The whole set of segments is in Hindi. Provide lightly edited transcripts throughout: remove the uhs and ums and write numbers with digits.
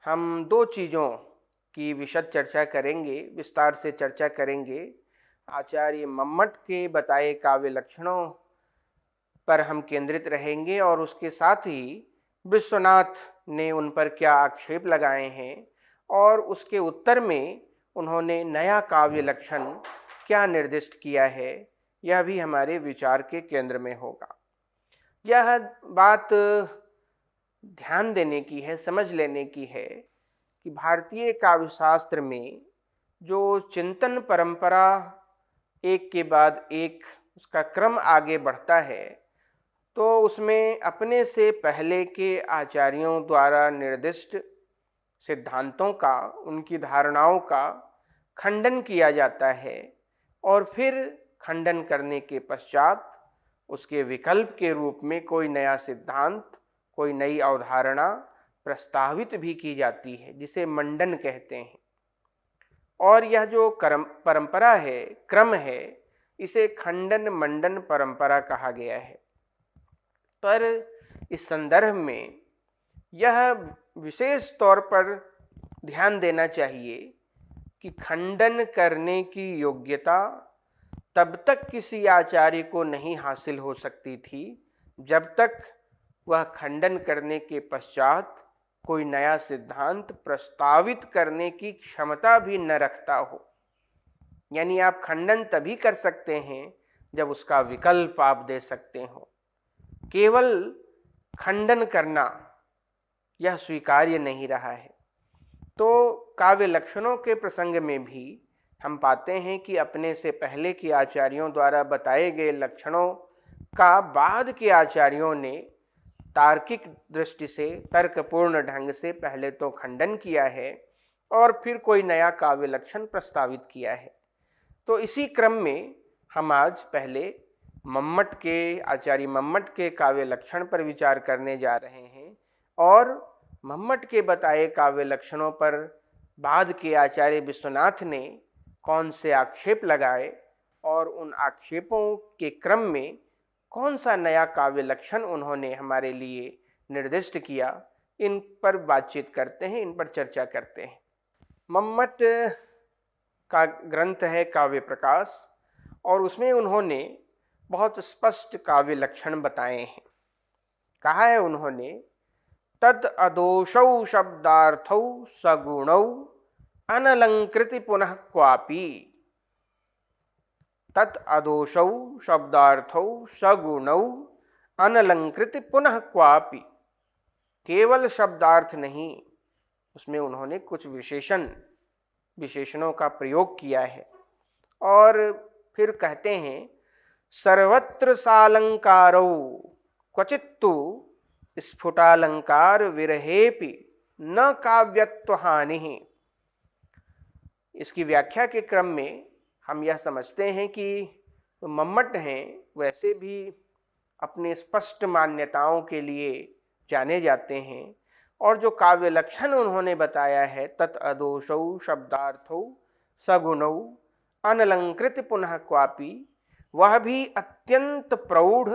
हम दो चीज़ों की विशद चर्चा करेंगे, विस्तार से चर्चा करेंगे। आचार्य मम्मट के बताए काव्य लक्षणों पर हम केंद्रित रहेंगे और उसके साथ ही विश्वनाथ ने उन पर क्या आक्षेप लगाए हैं और उसके उत्तर में उन्होंने नया काव्य लक्षण क्या निर्दिष्ट किया है, यह भी हमारे विचार के केंद्र में होगा। यह बात ध्यान देने की है, समझ लेने की है कि भारतीय काव्यशास्त्र में जो चिंतन परंपरा एक के बाद एक उसका क्रम आगे बढ़ता है, तो उसमें अपने से पहले के आचार्यों द्वारा निर्दिष्ट सिद्धांतों का, उनकी धारणाओं का खंडन किया जाता है और फिर खंडन करने के पश्चात उसके विकल्प के रूप में कोई नया सिद्धांत, कोई नई अवधारणा प्रस्तावित भी की जाती है, जिसे मंडन कहते हैं। और यह जो परंपरा है, क्रम है, इसे खंडन मंडन परंपरा कहा गया है। पर इस संदर्भ में यह विशेष तौर पर ध्यान देना चाहिए कि खंडन करने की योग्यता तब तक किसी आचार्य को नहीं हासिल हो सकती थी जब तक वह खंडन करने के पश्चात कोई नया सिद्धांत प्रस्तावित करने की क्षमता भी न रखता हो। यानी आप खंडन तभी कर सकते हैं जब उसका विकल्प आप दे सकते हो। केवल खंडन करना यह स्वीकार्य नहीं रहा है। तो काव्य लक्षणों के प्रसंग में भी हम पाते हैं कि अपने से पहले के आचार्यों द्वारा बताए गए लक्षणों का बाद के आचार्यों ने तार्किक दृष्टि से, तर्कपूर्ण ढंग से पहले तो खंडन किया है और फिर कोई नया काव्य लक्षण प्रस्तावित किया है। तो इसी क्रम में हम आज पहले आचार्य मम्मट के काव्य लक्षण पर विचार करने जा रहे हैं और मम्मट के बताए काव्य लक्षणों पर बाद के आचार्य विश्वनाथ ने कौन से आक्षेप लगाए और उन आक्षेपों के क्रम में कौन सा नया काव्य लक्षण उन्होंने हमारे लिए निर्दिष्ट किया, इन पर बातचीत करते हैं, इन पर चर्चा करते हैं। मम्मट का ग्रंथ है काव्य प्रकाश और उसमें उन्होंने बहुत स्पष्ट काव्य लक्षण बताए हैं। कहा है उन्होंने, तत् अदोषौ शब्दार्थौ सगुणौ अनलंकृति पुनः क्वापि। तत् अदोषौ शब्दार्थौ सगुणौ अनलंकृति पुनः क्वापि। केवल शब्दार्थ नहीं, उसमें उन्होंने कुछ विशेषणों का प्रयोग किया है और फिर कहते हैं, सर्वत्र सालंकारो क्वचित्तु स्फुटालंकार विरहेपि न काव्यत्व हानि। इसकी व्याख्या के क्रम में हम यह समझते हैं कि मम्मट हैं वैसे भी अपने स्पष्ट मान्यताओं के लिए जाने जाते हैं और जो काव्य लक्षण उन्होंने बताया है, तत् अदोषौ शब्दार्थौ सगुणौ अनलंकृत पुनः क्वापि, वह भी अत्यंत प्रौढ़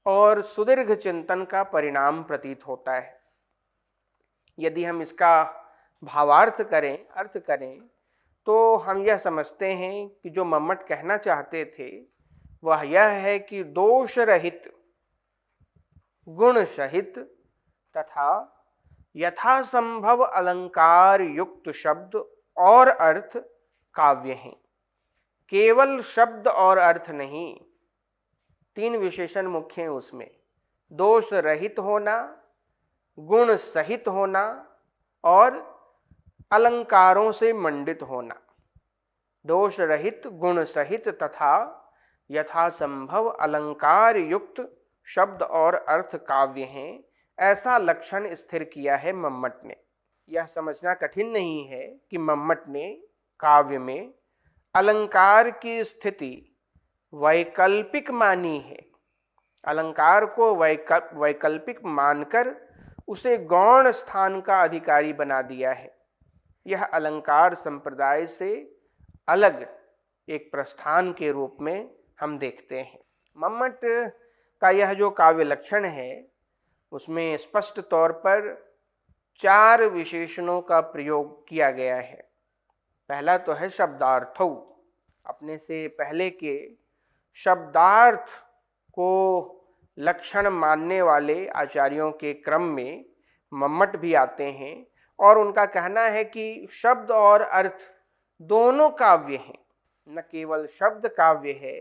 और सुदीर्घ चिंतन का परिणाम प्रतीत होता है। यदि हम इसका भावार्थ करें, अर्थ करें, तो हम यह समझते हैं कि जो मम्मट कहना चाहते थे वह यह है कि दोष रहित, गुण सहित तथा यथासंभव अलंकार युक्त शब्द और अर्थ काव्य हैं। केवल शब्द और अर्थ नहीं, तीन विशेषण मुख्य हैं उसमें, दोष रहित होना, गुण सहित होना और अलंकारों से मंडित होना। दोष रहित, गुण सहित तथा यथासंभव अलंकार युक्त शब्द और अर्थ काव्य हैं, ऐसा लक्षण स्थिर किया है मम्मट ने। यह समझना कठिन नहीं है कि मम्मट ने काव्य में अलंकार की स्थिति वैकल्पिक मानी है। अलंकार को वैकल्पिक मानकर उसे गौण स्थान का अधिकारी बना दिया है। यह अलंकार संप्रदाय से अलग एक प्रस्थान के रूप में हम देखते हैं। मम्मट का यह जो काव्य लक्षण है उसमें स्पष्ट तौर पर 4 विशेषणों का प्रयोग किया गया है। पहला तो है शब्दार्थौ। अपने से पहले के शब्दार्थ को लक्षण मानने वाले आचार्यों के क्रम में मम्मट भी आते हैं और उनका कहना है कि शब्द और अर्थ दोनों काव्य हैं, न केवल शब्द काव्य है,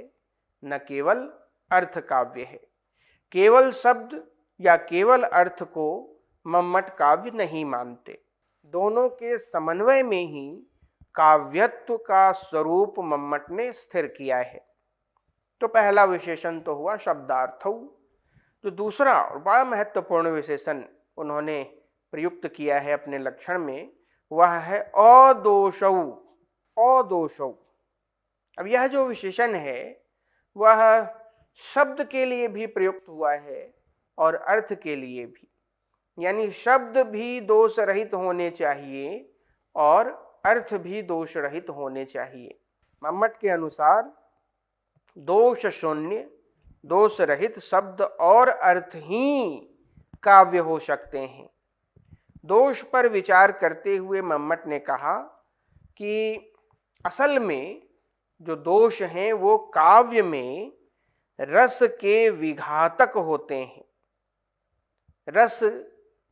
न केवल अर्थ काव्य है। केवल शब्द या केवल अर्थ को मम्मट काव्य नहीं मानते। दोनों के समन्वय में ही काव्यत्व का स्वरूप मम्मट ने स्थिर किया है। तो पहला विशेषण तो हुआ शब्दार्थौ। तो दूसरा और बड़ा महत्वपूर्ण विशेषण उन्होंने प्रयुक्त किया है अपने लक्षण में, वह है अदोषौ। अदोषौ। अब यह जो विशेषण है वह शब्द के लिए भी प्रयुक्त हुआ है और अर्थ के लिए भी, यानी शब्द भी दोष रहित होने चाहिए और अर्थ भी दोष रहित होने चाहिए। मम्मट के अनुसार दोष शून्य, दोष रहित शब्द और अर्थ ही काव्य हो सकते हैं। दोष पर विचार करते हुए मम्मट ने कहा कि असल में जो दोष हैं वो काव्य में रस के विघातक होते हैं। रस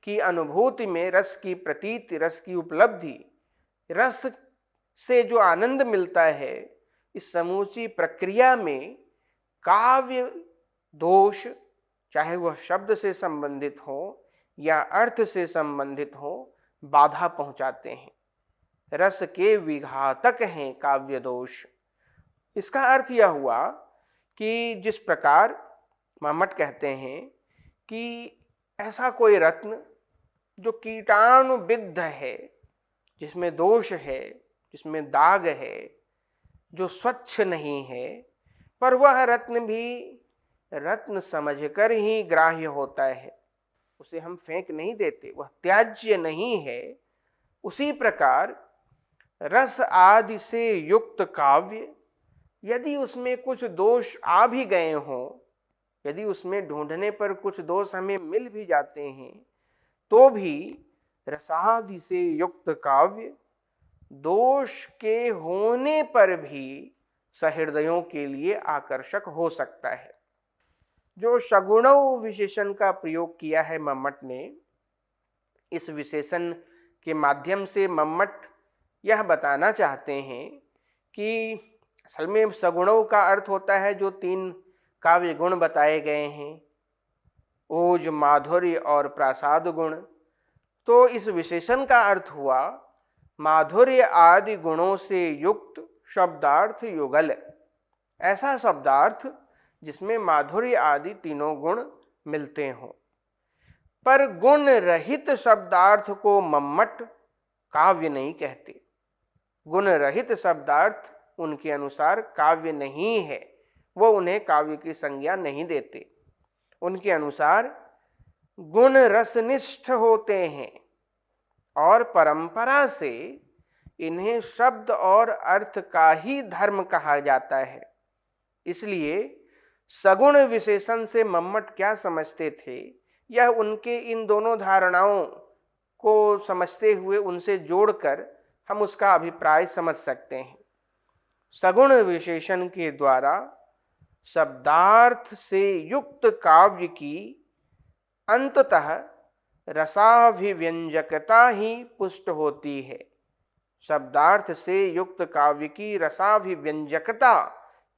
की अनुभूति में, रस की प्रतीति, रस की उपलब्धि, रस से जो आनंद मिलता है, इस समूची प्रक्रिया में काव्य दोष, चाहे वह शब्द से संबंधित हो या अर्थ से संबंधित हो, बाधा पहुंचाते हैं। रस के विघातक हैं काव्य दोष। इसका अर्थ यह हुआ कि जिस प्रकार मम्मट कहते हैं कि ऐसा कोई रत्न जो कीटाणुबिद्ध है, जिसमें दोष है, जिसमें दाग है, जो स्वच्छ नहीं है, पर वह रत्न भी रत्न समझकर ही ग्राह्य होता है, उसे हम फेंक नहीं देते, वह त्याज्य नहीं है। उसी प्रकार रस आदि से युक्त काव्य, यदि उसमें कुछ दोष आ भी गए हों, यदि उसमें ढूंढने पर कुछ दोष हमें मिल भी जाते हैं, तो भी रसादि से युक्त काव्य दोष के होने पर भी सहृदयों के लिए आकर्षक हो सकता है। जो सगुणौ विशेषण का प्रयोग किया है मम्मट ने, इस विशेषण के माध्यम से मम्मट यह बताना चाहते हैं कि असल में सगुणों का अर्थ होता है जो 3 काव्य गुण बताए गए हैं, ओज, माधुर्य और प्रासाद गुण। तो इस विशेषण का अर्थ हुआ माधुर्य आदि गुणों से युक्त शब्दार्थ युगल। ऐसा शब्दार्थ जिसमें माधुर्य आदि तीनों गुण मिलते हों। पर गुण रहित शब्दार्थ को मम्मट काव्य नहीं कहते। गुण रहित शब्दार्थ उनके अनुसार काव्य नहीं है, वो उन्हें काव्य की संज्ञा नहीं देते। उनके अनुसार गुण रसनिष्ठ होते हैं और परंपरा से इन्हें शब्द और अर्थ का ही धर्म कहा जाता है। इसलिए सगुण विशेषण से मम्मट क्या समझते थे, यह उनके इन दोनों धारणाओं को समझते हुए उनसे जोड़कर हम उसका अभिप्राय समझ सकते हैं। सगुण विशेषण के द्वारा शब्दार्थ से युक्त काव्य की अंततः रसाभिव्यंजकता ही पुष्ट होती है। शब्दार्थ से युक्त काव्य की रसाभिव्यंजकता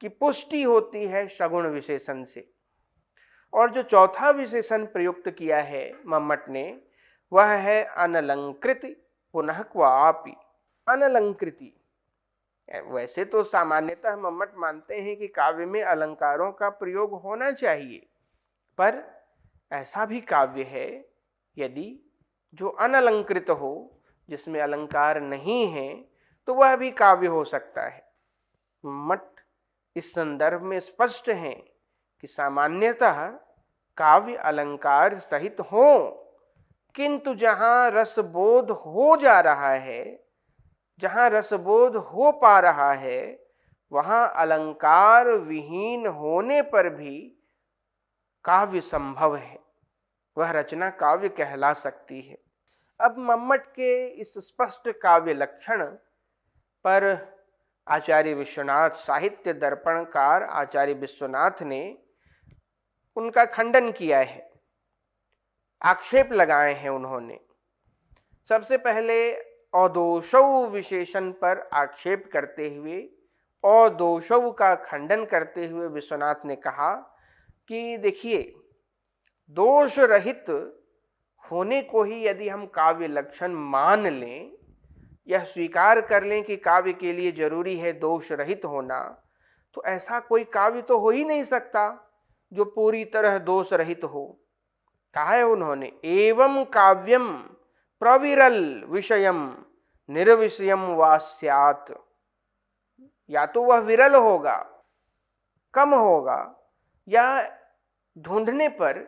की पुष्टि होती है सगुण विशेषण से। और जो चौथा विशेषण प्रयुक्त किया है मम्मट ने, वह है अनलंकृति पुनः क्वापि। अनलंकृति, वैसे तो सामान्यतः मम्मट मानते हैं कि काव्य में अलंकारों का प्रयोग होना चाहिए, पर ऐसा भी काव्य है यदि जो अनलंकृत हो, जिसमें अलंकार नहीं है, तो वह भी काव्य हो सकता है। मम्मट इस संदर्भ में स्पष्ट हैं कि सामान्यतः काव्य अलंकार सहित हो, किंतु जहां रसबोध हो जा रहा है, जहां रसबोध हो पा रहा है, वहां अलंकार विहीन होने पर भी काव्य संभव है, वह रचना काव्य कहला सकती है। अब मम्मट के इस स्पष्ट काव्य लक्षण पर आचार्य विश्वनाथ, साहित्य दर्पणकार आचार्य विश्वनाथ ने उनका खंडन किया है, आक्षेप लगाए हैं उन्होंने। सबसे पहले अदोषौ विशेषण पर आक्षेप करते हुए, अदोषौ का खंडन करते हुए विश्वनाथ ने कहा कि देखिए, दोष रहित होने को ही यदि हम काव्य लक्षण मान लें, यह स्वीकार कर लें कि काव्य के लिए जरूरी है दोष रहित होना, तो ऐसा कोई काव्य तो हो ही नहीं सकता जो पूरी तरह दोष रहित हो। कहा है उन्होंने, एवं काव्यम प्रविरल विषयम निर्विषयम वा स्यात्। या तो वह विरल होगा, कम होगा, या ढूंढने पर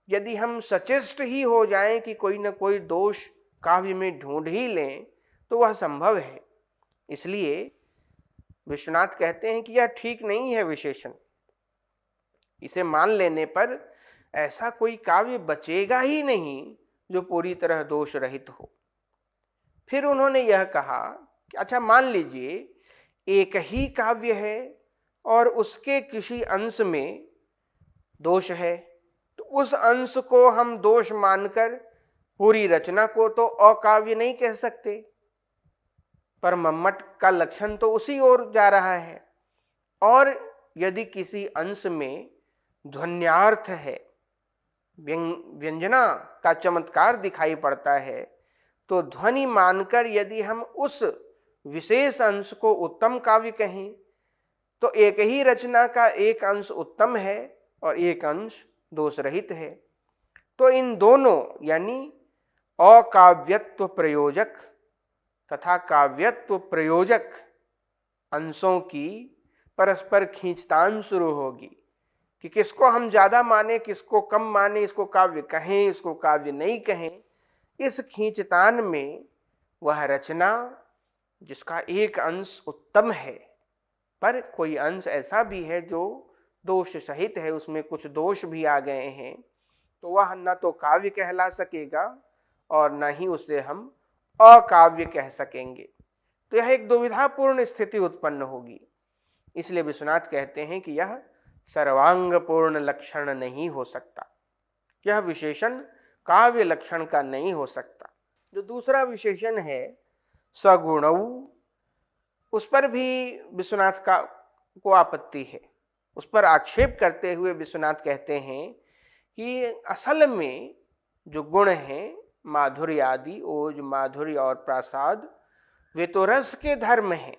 यदि हम सचेष्ट ही हो जाएं कि कोई न कोई दोष काव्य में ढूंढ ही लें, तो वह संभव है। इसलिए विश्वनाथ कहते हैं कि यह ठीक नहीं है विशेषण। इसे मान लेने पर ऐसा कोई काव्य बचेगा ही नहीं जो पूरी तरह दोष रहित हो। फिर उन्होंने यह कहा कि अच्छा, मान लीजिए एक ही काव्य है और उसके किसी अंश में दोष है, तो उस अंश को हम दोष मानकर पूरी रचना को तो अकाव्य नहीं कह सकते। पर मम्मट का लक्षण तो उसी ओर जा रहा है। और यदि किसी अंश में ध्वन्यार्थ है, व्यंजना का चमत्कार दिखाई पड़ता है, तो ध्वनि मानकर यदि हम उस विशेष अंश को उत्तम काव्य कहें, तो एक ही रचना का एक अंश उत्तम है और एक अंश दोष रहित है। तो इन दोनों यानी अकाव्यत्व प्रयोजक तथा काव्यत्व प्रयोजक अंशों की परस्पर खींचतान शुरू होगी कि किसको हम ज्यादा माने, किसको कम माने, इसको काव्य कहें, इसको काव्य नहीं कहें। इस खींचतान में वह रचना जिसका एक अंश उत्तम है पर कोई अंश ऐसा भी है जो दोष सहित है, उसमें कुछ दोष भी आ गए हैं, तो वह न तो काव्य कहला सकेगा और न ही उसे हम अकाव्य कह सकेंगे। तो यह एक दुविधापूर्ण स्थिति उत्पन्न होगी। इसलिए विश्वनाथ कहते हैं कि यह सर्वांग पूर्ण लक्षण नहीं हो सकता, यह विशेषण काव्य लक्षण का नहीं हो सकता। जो दूसरा विशेषण है सगुणऊ, उस पर भी विश्वनाथ को आपत्ति है। उस पर आक्षेप करते हुए विश्वनाथ कहते हैं कि असल में जो गुण हैं, माधुर्य आदि, ओज, माधुर्य और प्रासाद, वे तो रस के धर्म हैं।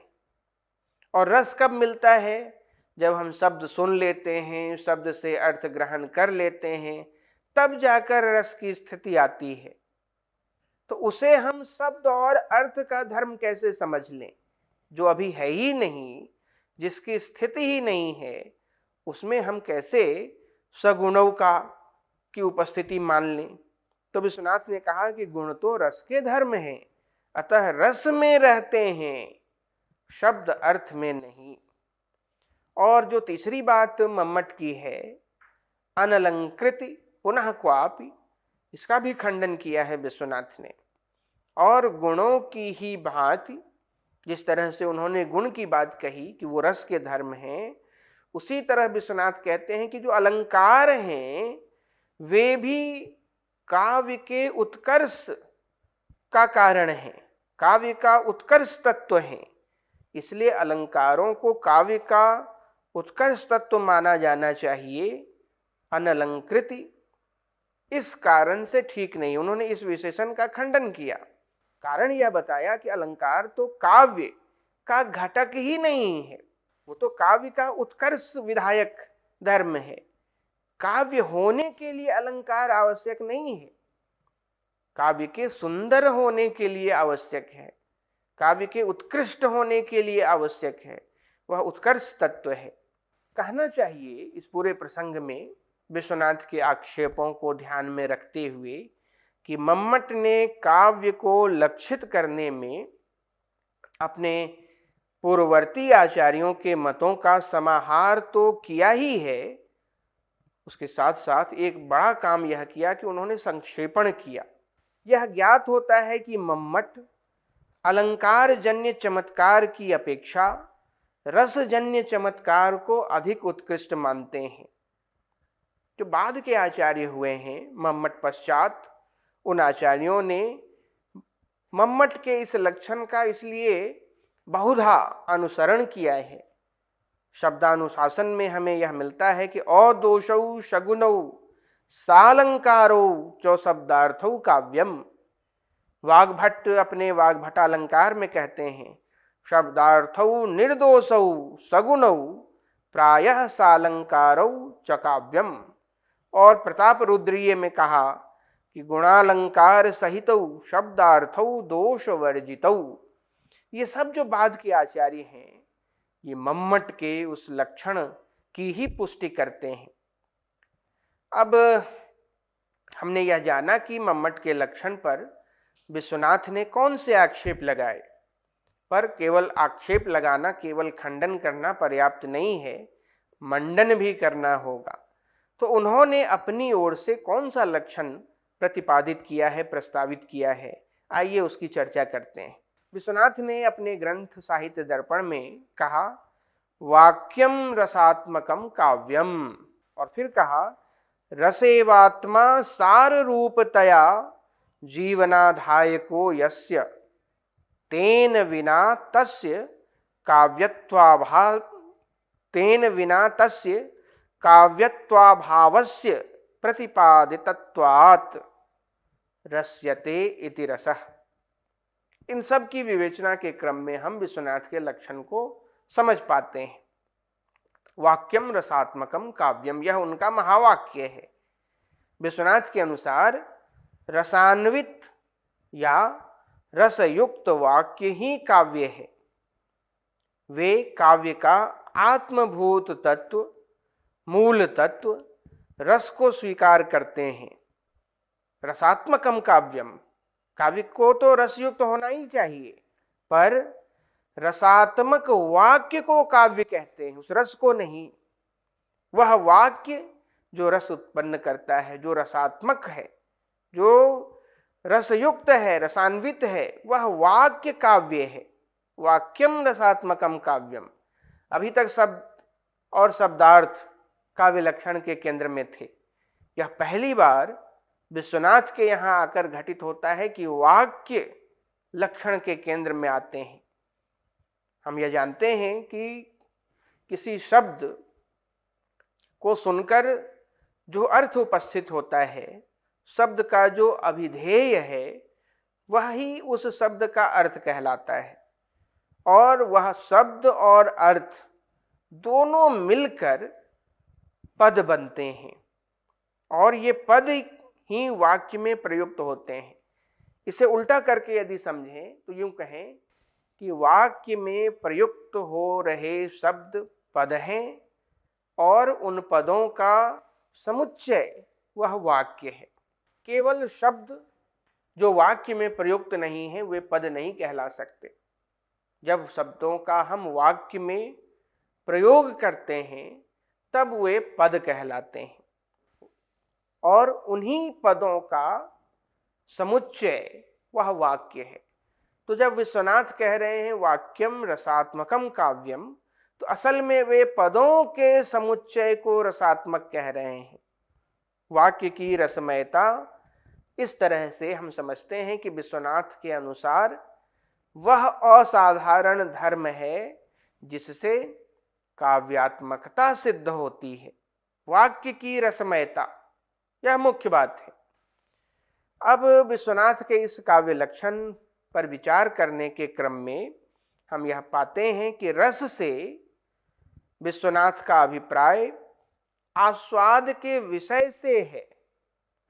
और रस कब मिलता है? जब हम शब्द सुन लेते हैं, शब्द से अर्थ ग्रहण कर लेते हैं, तब जाकर रस की स्थिति आती है। तो उसे हम शब्द और अर्थ का धर्म कैसे समझ लें? जो अभी है ही नहीं, जिसकी स्थिति ही नहीं है, उसमें हम कैसे सगुणों की उपस्थिति मान लें? तो विश्वनाथ ने कहा कि गुण तो रस के धर्म हैं, अतः रस में रहते हैं, शब्द अर्थ में नहीं। और जो तीसरी बात मम्मट की है, अनलंकृति पुनः क्वापि, इसका भी खंडन किया है विश्वनाथ ने। और गुणों की ही भांति, जिस तरह से उन्होंने गुण की बात कही कि वो रस के धर्म हैं, उसी तरह विश्वनाथ कहते हैं कि जो अलंकार हैं वे भी काव्य के उत्कर्ष का कारण है, काव्य का उत्कर्ष तत्व है। इसलिए अलंकारों को काव्य का उत्कर्ष तत्व माना जाना चाहिए, अनलंकृति इस कारण से ठीक नहीं। उन्होंने इस विशेषण का खंडन किया। कारण यह बताया कि अलंकार तो काव्य का घटक ही नहीं है, वो तो काव्य का उत्कर्ष विधायक धर्म है। काव्य होने के लिए अलंकार आवश्यक नहीं है, काव्य के सुंदर होने के लिए आवश्यक है, काव्य के उत्कृष्ट होने के लिए आवश्यक है, वह उत्कर्ष तत्व है। कहना चाहिए इस पूरे प्रसंग में विश्वनाथ के आक्षेपों को ध्यान में रखते हुए कि मम्मट ने काव्य को लक्षित करने में अपने पूर्ववर्ती आचार्यों के मतों का समाहार तो किया ही है, उसके साथ साथ एक बड़ा काम यह किया कि उन्होंने संक्षेपण किया। यह ज्ञात होता है कि मम्मट अलंकार जन्य चमत्कार की अपेक्षा रसजन्य चमत्कार को अधिक उत्कृष्ट मानते हैं। जो बाद के आचार्य हुए हैं मम्मट पश्चात, उन आचार्यों ने मम्मट के इस लक्षण का इसलिए बहुधा अनुसरण किया है। शब्दानुशासन में हमें यह मिलता है कि अदोषौ शगुनौ सालंकारो चौ शब्दार्थौ काव्यम। वाग्भट्ट अपने वाग्भटालंकार में कहते हैं, शब्दार्थौ निर्दोषौ सगुणौ प्रायः सालंकारौ च काव्यम। और प्रताप रुद्रीय में कहा कि गुणालंकार सहितौ शब्दार्थौ दोष वर्जितौ। ये सब जो बाद के आचार्य हैं ये मम्मट के उस लक्षण की ही पुष्टि करते हैं। अब हमने यह जाना कि मम्मट के लक्षण पर विश्वनाथ ने कौन से आक्षेप लगाए, पर केवल आक्षेप लगाना, केवल खंडन करना पर्याप्त नहीं है, मंडन भी करना होगा। तो उन्होंने अपनी ओर से कौन सा लक्षण प्रतिपादित किया है, प्रस्तावित किया है, आइए उसकी चर्चा करते हैं। विश्वनाथ ने अपने ग्रंथ साहित्य दर्पण में कहा वाक्यम रसात्मकम काव्यम, और फिर कहा रसेवात्मा सार रूपतया जीवनाधायको यस्य तेन विना तस्य काव्यत्वाभावस्य प्रतिपादितत्वात् रस्यते इति रसः। इन सब की विवेचना के क्रम में हम विश्वनाथ के लक्षण को समझ पाते हैं। वाक्यम रसात्मकम काव्यम, यह उनका महावाक्य है। विश्वनाथ के अनुसार रसान्वित या रसयुक्त वाक्य ही काव्य है। वे काव्य का आत्मभूत तत्व, मूल तत्व, रस को स्वीकार करते हैं। रसात्मकम काव्यम, काव्य को तो रसयुक्त होना ही चाहिए, पर रसात्मक वाक्य को काव्य कहते हैं, उस रस को नहीं। वह वाक्य जो रस उत्पन्न करता है, जो रसात्मक है, जो रसयुक्त है, रसान्वित है, वह वाक्य काव्य है। वाक्यम रसात्मकम काव्यम। अभी तक शब्द और शब्दार्थ काव्य लक्षण के केंद्र में थे। यह पहली बार विश्वनाथ के यहाँ आकर घटित होता है कि वाक्य लक्षण के केंद्र में आते हैं। हम यह जानते हैं कि किसी शब्द को सुनकर जो अर्थ उपस्थित होता है, शब्द का जो अभिधेय है, वह ही उस शब्द का अर्थ कहलाता है। और वह शब्द और अर्थ दोनों मिलकर पद बनते हैं, और ये पद ही वाक्य में प्रयुक्त होते हैं। इसे उल्टा करके यदि समझें तो यूं कहें कि वाक्य में प्रयुक्त हो रहे शब्द पद हैं, और उन पदों का समुच्चय वह वाक्य है। केवल शब्द जो वाक्य में प्रयुक्त नहीं है वे पद नहीं कहला सकते। जब शब्दों का हम वाक्य में प्रयोग करते हैं तब वे पद कहलाते हैं, और उन्हीं पदों का समुच्चय वह वाक्य है। तो जब विश्वनाथ कह रहे हैं वाक्यम रसात्मकम काव्यम, तो असल में वे पदों के समुच्चय को रसात्मक कह रहे हैं। वाक्य की रसमयता इस तरह से हम समझते हैं कि विश्वनाथ के अनुसार वह असाधारण धर्म है जिससे काव्यात्मकता सिद्ध होती है। वाक्य की रसमयता, यह मुख्य बात है। अब विश्वनाथ के इस काव्य लक्षण पर विचार करने के क्रम में हम यह पाते हैं कि रस से विश्वनाथ का अभिप्राय आस्वाद के विषय से है।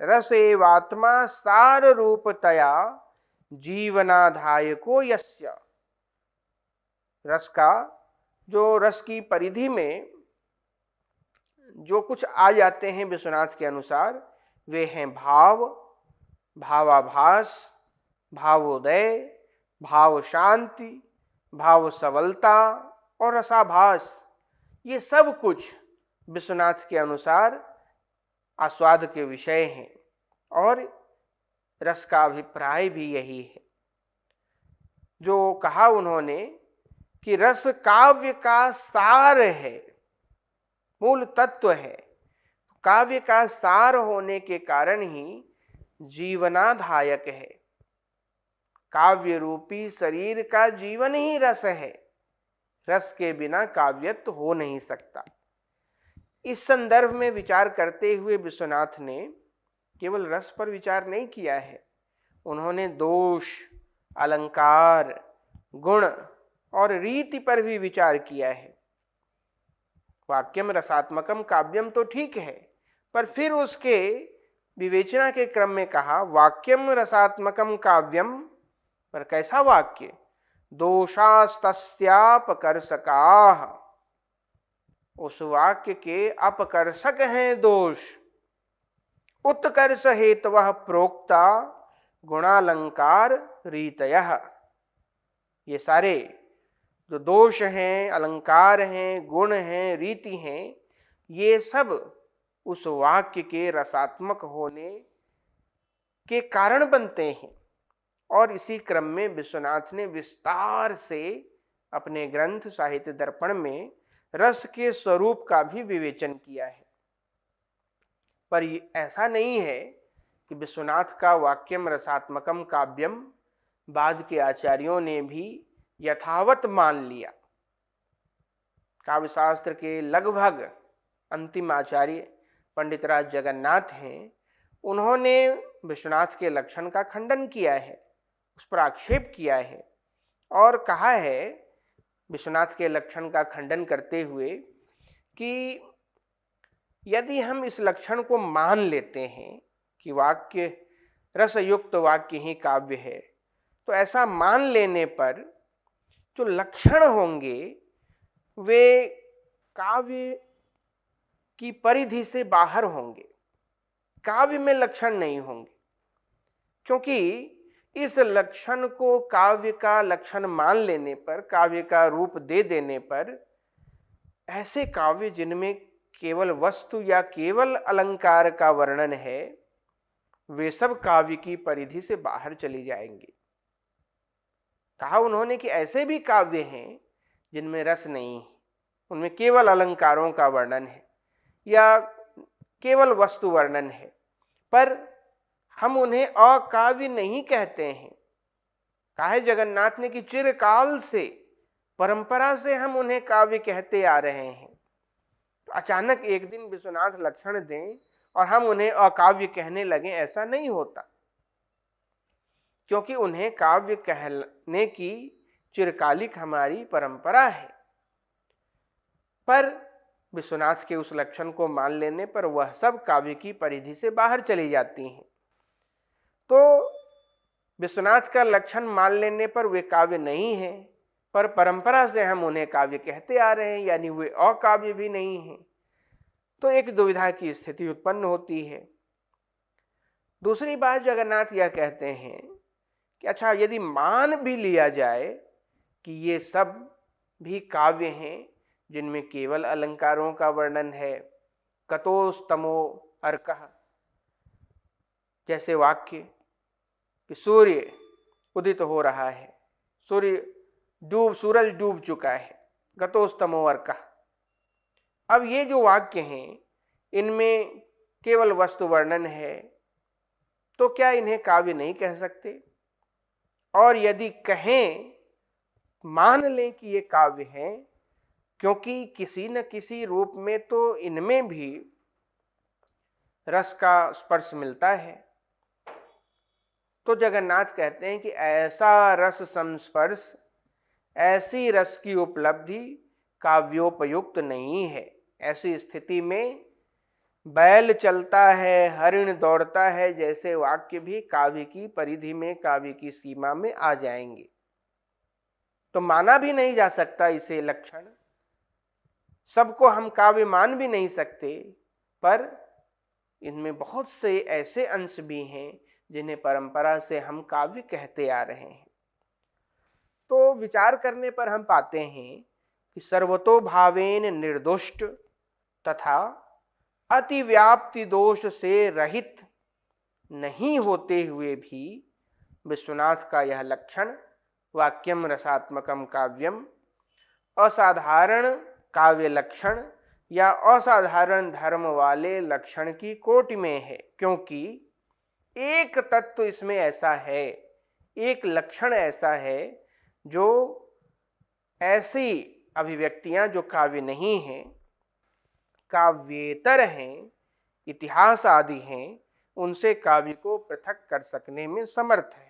रस एवात्मा सार रूपतया जीवनाधायको यस्य। रस का जो रस की परिधि में जो कुछ आ जाते हैं विश्वनाथ के अनुसार, वे हैं भाव, भावाभास, भावोदय, भाव शांति, भाव सबलता और रसाभास। ये सब कुछ विश्वनाथ के अनुसार आस्वाद के विषय हैं, और रस का अभिप्राय भी यही है। जो कहा उन्होंने कि रस काव्य का सार है, मूल तत्व है। काव्य का सार होने के कारण ही जीवनाधायक है। काव्य रूपी शरीर का जीवन ही रस है। रस के बिना काव्यत्व हो नहीं सकता। इस संदर्भ में विचार करते हुए विश्वनाथ ने केवल रस पर विचार नहीं किया है, उन्होंने दोष, अलंकार, गुण और रीति पर भी विचार किया है। वाक्यम रसात्मकम काव्यम तो ठीक है, पर फिर उसके विवेचना के क्रम में कहा वाक्यम रसात्मकम काव्यम, पर कैसा वाक्य? दोषास्तस्यापकर्षकाः, उस वाक्य के अपकर्षक हैं दोष। उत्कर्ष हेतवः प्रोक्ता गुणालंकार रीतयः, ये सारे जो दोष हैं, अलंकार हैं, गुण हैं, रीति हैं, ये सब उस वाक्य के रसात्मक होने के कारण बनते हैं। और इसी क्रम में विश्वनाथ ने विस्तार से अपने ग्रंथ साहित्य दर्पण में रस के स्वरूप का भी विवेचन किया है। पर ऐसा नहीं है कि विश्वनाथ का वाक्यम रसात्मकम काव्यम बाद के आचार्यों ने भी यथावत मान लिया। काव्यशास्त्र के लगभग अंतिम आचार्य पंडितराज जगन्नाथ हैं, उन्होंने विश्वनाथ के लक्षण का खंडन किया है, उस पर आक्षेप किया है और कहा है विश्वनाथ के लक्षण का खंडन करते हुए कि यदि हम इस लक्षण को मान लेते हैं कि वाक्य रसयुक्त वाक्य ही काव्य है, तो ऐसा मान लेने पर जो लक्षण होंगे वे काव्य की परिधि से बाहर होंगे, काव्य में लक्षण नहीं होंगे। क्योंकि इस लक्षण को काव्य का लक्षण मान लेने पर, काव्य का रूप दे देने पर, ऐसे काव्य जिनमें केवल वस्तु या केवल अलंकार का वर्णन है, वे सब काव्य की परिधि से बाहर चली जाएंगे। कहा उन्होंने कि ऐसे भी काव्य हैं जिनमें रस नहीं है, उनमें केवल अलंकारों का वर्णन है या केवल वस्तु वर्णन है, पर हम उन्हें अकाव्य नहीं कहते हैं। कहा है जगन्नाथ ने कि चिरकाल से, परंपरा से हम उन्हें काव्य कहते आ रहे हैं। तो अचानक एक दिन विश्वनाथ लक्षण दें और हम उन्हें अकाव्य कहने लगे, ऐसा नहीं होता, क्योंकि उन्हें काव्य कहने की चिरकालिक हमारी परंपरा है। पर विश्वनाथ के उस लक्षण को मान लेने पर वह सब काव्य की परिधि से बाहर चली जाती हैं। तो विश्वनाथ का लक्षण मान लेने पर वे काव्य नहीं है, पर परंपरा से हम उन्हें काव्य कहते आ रहे हैं, यानी वे अकाव्य भी नहीं है। तो एक दुविधा की स्थिति उत्पन्न होती है। दूसरी बात जगन्नाथ यह कहते हैं कि अच्छा, यदि मान भी लिया जाए कि ये सब भी काव्य हैं जिनमें केवल अलंकारों का वर्णन है, कतोस्तमो अर्कः, जैसे वाक्य कि सूर्य उदित हो रहा है, सूरज डूब चुका है, गतोस्तमो अर्कः। अब ये जो वाक्य हैं इनमें केवल वस्तु वर्णन है, तो क्या इन्हें काव्य नहीं कह सकते? और यदि कहें, मान लें कि ये काव्य हैं, क्योंकि किसी न किसी रूप में तो इनमें भी रस का स्पर्श मिलता है, तो जगन्नाथ कहते हैं कि ऐसा रस संस्पर्श, ऐसी रस की उपलब्धि काव्योपयुक्त नहीं है। ऐसी स्थिति में बैल चलता है, हरिण दौड़ता है जैसे वाक्य भी काव्य की परिधि में, काव्य की सीमा में आ जाएंगे। तो माना भी नहीं जा सकता इसे लक्षण, सबको हम काव्य मान भी नहीं सकते, पर इनमें बहुत से ऐसे अंश भी हैं जिन्हें परंपरा से हम काव्य कहते आ रहे हैं। तो विचार करने पर हम पाते हैं कि सर्वतो भावेन निर्दुष्ट तथा अतिव्याप्ति दोष से रहित नहीं होते हुए भी विश्वनाथ का यह लक्षण वाक्यम रसात्मकम काव्यम असाधारण काव्य लक्षण या असाधारण धर्म वाले लक्षण की कोटि में है, क्योंकि एक तत्व इसमें ऐसा है, एक लक्षण ऐसा है जो ऐसी अभिव्यक्तियां जो काव्य नहीं हैं, काव्येतर हैं, इतिहास आदि हैं, उनसे काव्य को पृथक कर सकने में समर्थ है।